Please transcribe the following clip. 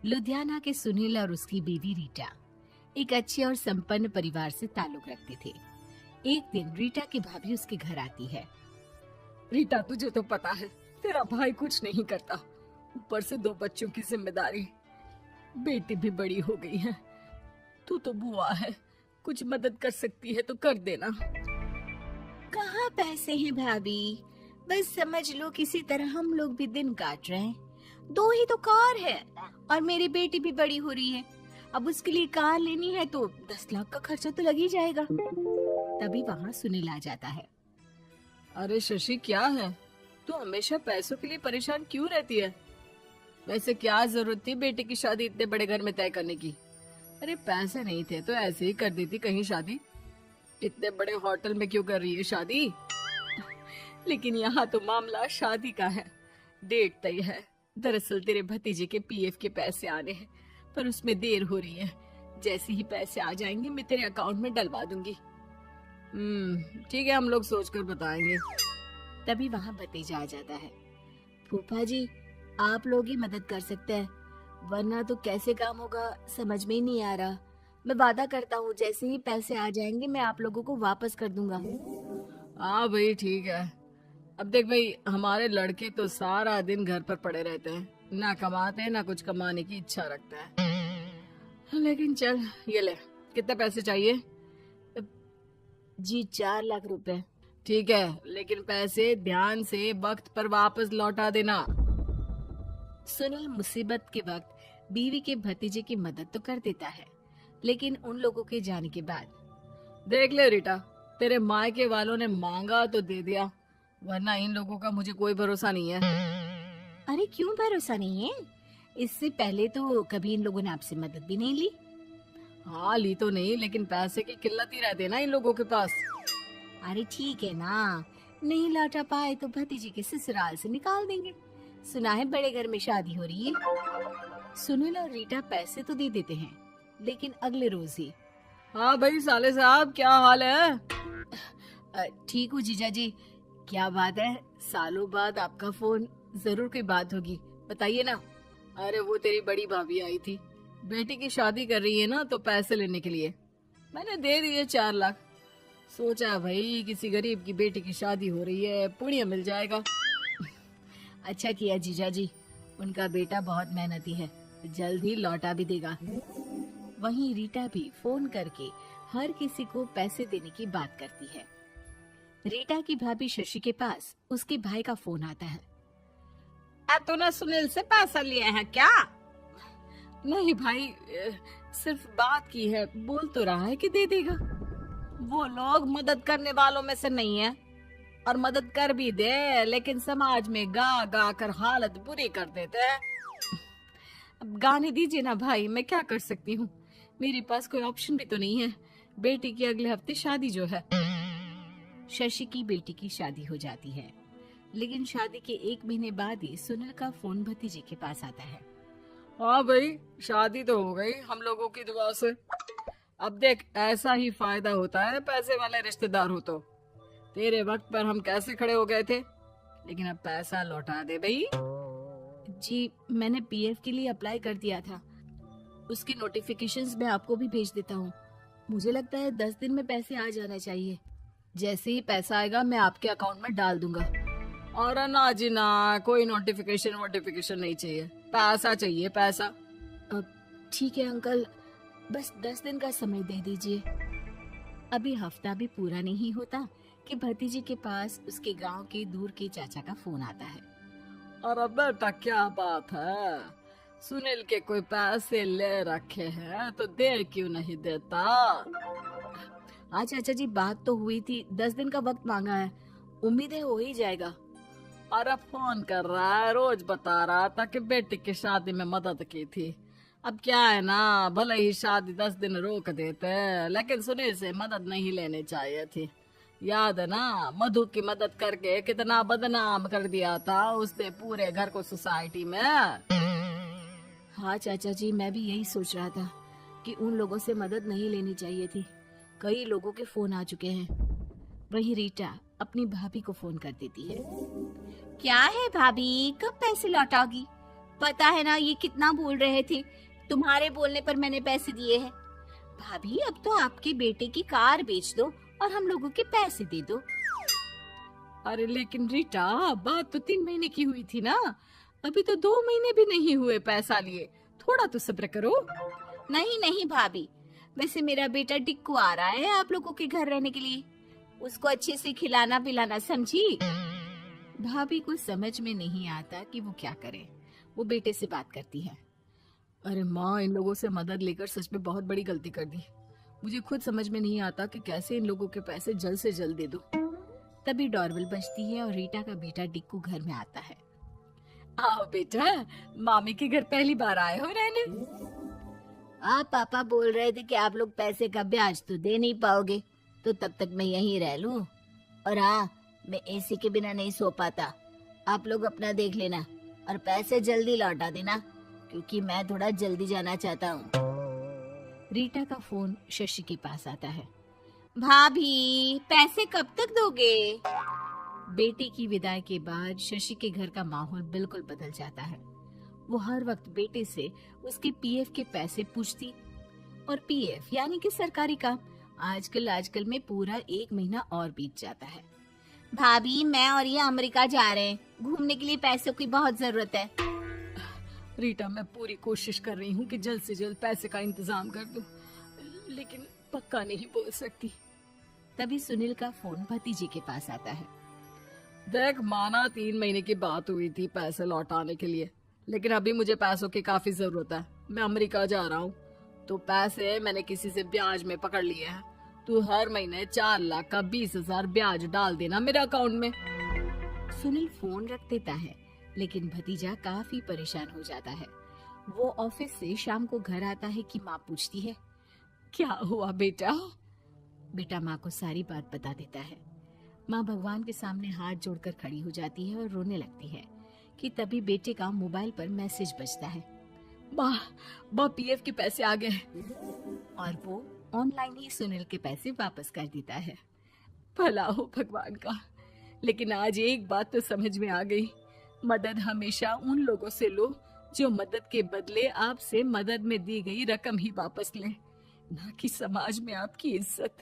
लुधियाना के सुनील और उसकी बीवी रीटा एक अच्छे और संपन्न परिवार से ताल्लुक रखते थे। एक दिन रीटा की भाभी उसके घर आती है। रीटा, तुझे तो पता है तेरा भाई कुछ नहीं करता, ऊपर से 2 बच्चों की जिम्मेदारी, बेटी भी बड़ी हो गई है। तू तो बुआ है, कुछ मदद कर सकती है तो कर देना। कहाँ पैसे हैं भाभी, बस समझ लो किसी तरह हम लोग भी दिन काट रहे हैं। 2 ही तो कार है और मेरी बेटी भी बड़ी हो रही है। अब उसके लिए कार लेनी है तो 10 लाख का खर्चा तो लग ही जाएगा। तभी वहाँ सुनील आ जाता है। अरे शशि, क्या है, तू हमेशा पैसों के लिए परेशान क्यों रहती है? वैसे क्या जरूरत थी बेटी की शादी इतने बड़े घर में तय करने की? अरे पैसे नहीं थे तो ऐसे ही कर देती कहीं शादी। इतने बड़े होटल में क्यों कर रही है शादी? लेकिन यहाँ तो मामला शादी का है, डेट तय है। दरअसल तेरे भतीजे के पीएफ के पैसे आने हैं, पर उसमें देर हो रही है। जैसे ही पैसे आ जाएंगे मैं तेरे अकाउंट में डलवा दूंगी। ठीक है, हम लोग सोचकर बताएंगे। तभी वहाँ भतीजा आ जाता है। फूफा जी, आप लोग ही मदद कर सकते हैं, वरना तो कैसे काम होगा समझ में ही नहीं आ रहा। मैं वादा करता हूँ जैसे ही पैसे आ जाएंगे मैं आप लोगों को वापस कर दूंगा। हाँ भाई, ठीक है। अब देख भाई, हमारे लड़के तो सारा दिन घर पर पड़े रहते हैं, ना कमाते हैं ना कुछ कमाने की इच्छा रखते हैं। लेकिन चल, ये ले, कितने पैसे चाहिए? जी 4 लाख रुपए। ठीक है, लेकिन पैसे ध्यान से वक्त पर वापस लौटा देना। सुनील मुसीबत के वक्त बीवी के भतीजे की मदद तो कर देता है, लेकिन उन लोगों के जाने के बाद देख ले रीटा, तेरे मायके वालों ने मांगा तो दे दिया, वरना इन लोगों का मुझे कोई भरोसा नहीं है। अरे क्यों भरोसा नहीं है? इससे पहले तो कभी इन लोगों ने आपसे मदद भी नहीं ली। हाँ, ली तो नहीं, लेकिन पैसे की किल्लत ही रहती है ना इन लोगों के पास। अरे ठीक है ना, नहीं लौटा पाए तो भतीजे के ससुराल से निकाल देंगे। सुना है बड़े घर में शादी हो रही है। सुनील और रीटा पैसे तो दे देते हैं, लेकिन अगले रोज ही। हाँ भाई साले साहब, क्या हाल है? ठीक हूँ जीजा जी। क्या बात है, सालों बाद आपका फोन, जरूर कोई बात होगी, बताइए ना। अरे वो तेरी बड़ी भाभी आई थी, बेटी की शादी कर रही है ना, तो पैसे लेने के लिए मैंने दे दिए 4 लाख। सोचा भाई किसी गरीब की बेटी की शादी हो रही है, पुण्य मिल जाएगा। अच्छा किया जीजा जी, उनका बेटा बहुत मेहनती है, जल्द ही लौटा भी देगा। वहीं रीटा भी फोन करके हर किसी को पैसे देने की बात करती है। रीटा की भाभी शशि के पास उसके भाई का फोन आता है। तूने सुनील से पैसा लिया है क्या? नहीं भाई, सिर्फ बात की है, बोल तो रहा है कि दे देगा। वो लोग मदद करने वालों में से नहीं है, और मदद कर भी दे लेकिन समाज में गा गा कर हालत बुरी कर देते हैं। अब गाने दीजिए ना भाई, मैं क्या कर सकती हूँ, मेरे पास कोई ऑप्शन भी तो नहीं है। बेटी की अगले हफ्ते शादी जो है। शशि की बेटी की शादी हो जाती है, लेकिन शादी के 1 महीने बाद ही सुनील का फोन भतीजे के पास आता है। हाँ भाई, शादी तो हो गई हम लोगों की दुआ से। अब देख, ऐसा ही फायदा होता है पैसे वाले रिश्तेदार हो तो। तेरे वक्त पर हम कैसे खड़े हो गए थे, लेकिन अब पैसा लौटा दे भाई। जी, मैंने पीएफ के लिए अप्लाई कर दिया था, उसकी नोटिफिकेशंस मैं आपको भी भेज देता हूँ। मुझे लगता है 10 दिन में पैसे आ जाना चाहिए। जैसे ही पैसा आएगा मैं आपके अकाउंट में डाल दूंगा। और ना जी ना, कोई नोटिफिकेशन नहीं चाहिए, पैसा चाहिए, पैसा। ठीक है अंकल, बस 10 दिन का समय दे दीजिए। अभी हफ्ता भी पूरा नहीं होता कि भतीजे के पास उसके गांव के दूर के चाचा का फोन आता है। अरे बेटा, क्या बात है, सुनील के कोई पैसे ले रखे हैं तो दे क्यों नहीं देता? हाँ चाचा जी, बात तो हुई थी, 10 दिन का वक्त मांगा है, उम्मीद है हो ही जाएगा। अरे फोन कर रहा है, रोज बता रहा था कि बेटी की शादी में मदद की थी। अब क्या है ना, भले ही शादी 10 दिन रोक देते, लेकिन सुनील से मदद नहीं लेनी चाहिए थी। याद है ना, मधु की मदद करके कितना बदनाम कर दिया था उसने पूरे घर को सोसाइटी में। हाँ चाचा जी, मैं भी यही सोच रहा था कि उन लोगों से मदद नहीं लेनी चाहिए थी। कई लोगों के फोन आ चुके हैं। वहीं रीटा अपनी भाभी को फोन कर देती है। क्या है भाभी, कब पैसे लौटाओगी? पता है ना ये कितना बोल रहे थे, तुम्हारे बोलने पर मैंने पैसे दिए हैं। भाभी अब तो आपके बेटे की कार बेच दो और हम लोगों के पैसे दे दो। अरे लेकिन रीटा, बात तो 3 महीने की हुई थी ना, अभी तो 2 महीने भी नहीं हुए पैसा लिए, थोड़ा तो सब्र करो। नहीं नहीं भाभी, वैसे मेरा बेटा टिक्कू आ रहा है आप लोगों के घर रहने के लिए, उसको अच्छे से खिलाना पिलाना, समझी। भाभी को समझ में नहीं आता कि वो क्या करे। वो बेटे से बात करती है। अरे माँ, इन लोगों से मदद लेकर सच में बहुत बड़ी गलती कर दी। मुझे खुद समझ में नहीं आता कि कैसे इन लोगों के पैसे जल्द से जल्द दे दूं। तभी डोरबेल बजती है और रीटा का बेटा टिक्कू घर में आता है। आओ बेटा, मामी के घर पहली बार आए हो रहने। आप पापा बोल रहे थे कि आप लोग पैसे का ब्याज तो दे नहीं पाओगे, तो तब तक मैं यहीं रह लूं। और हाँ, मैं एसी के बिना नहीं सो पाता। आप लोग अपना देख लेना और पैसे जल्दी लौटा देना, क्योंकि मैं थोड़ा जल्दी जाना चाहता हूँ। रीटा का फोन शशि के पास आता है। भाभी, पैसे कब तक दोगे? बेटे की विदाई के बाद शशि के घर का माहौल बिल्कुल बदल जाता है। वो हर वक्त बेटे से उसके पीएफ के पैसे पूछती, और पीएफ यानी कि सरकारी काम। आजकल में पूरा 1 महीना और बीत जाता है। भाभी, मैं और ये अमेरिका जा रहे हैं, घूमने के लिए पैसों की बहुत जरूरत है। रीटा, मैं पूरी कोशिश कर रही हूँ कि जल्द से जल्द पैसे का इंतजाम कर दूं, लेकिन पक्का नहीं बोल सकती। तभी सुनील का फोन भतीजे के पास आता है। देख माना 3 महीने की बात हुई थी पैसे लौटाने के लिए, लेकिन अभी मुझे पैसों की काफी जरूरत है। मैं अमेरिका जा रहा हूँ, तो पैसे मैंने किसी से ब्याज में पकड़ लिए हैं। तू हर महीने 4 लाख का 20,000 ब्याज डाल देना मेरे अकाउंट में। सुनील फोन रख देता है, लेकिन भतीजा काफी परेशान हो जाता है। वो ऑफिस से शाम को घर आता है कि माँ पूछती है, क्या हुआ बेटा? बेटा माँ को सारी बात बता देता है। माँ भगवान के सामने हाथ जोड़कर खड़ी हो जाती है और रोने लगती है कि तभी बेटे का मोबाइल पर मैसेज बजता है। माँ, पीएफ के पैसे आ गए। और वो ऑनलाइन ही सुनील के पैसे वापस कर देता है। भला हो भगवान का। लेकिन आज एक बात तो समझ में आ गई, मदद हमेशा उन लोगों से लो जो मदद के बदले आपसे मदद में दी गई रकम ही वापस लें, ना कि समाज में आपकी इज्जत।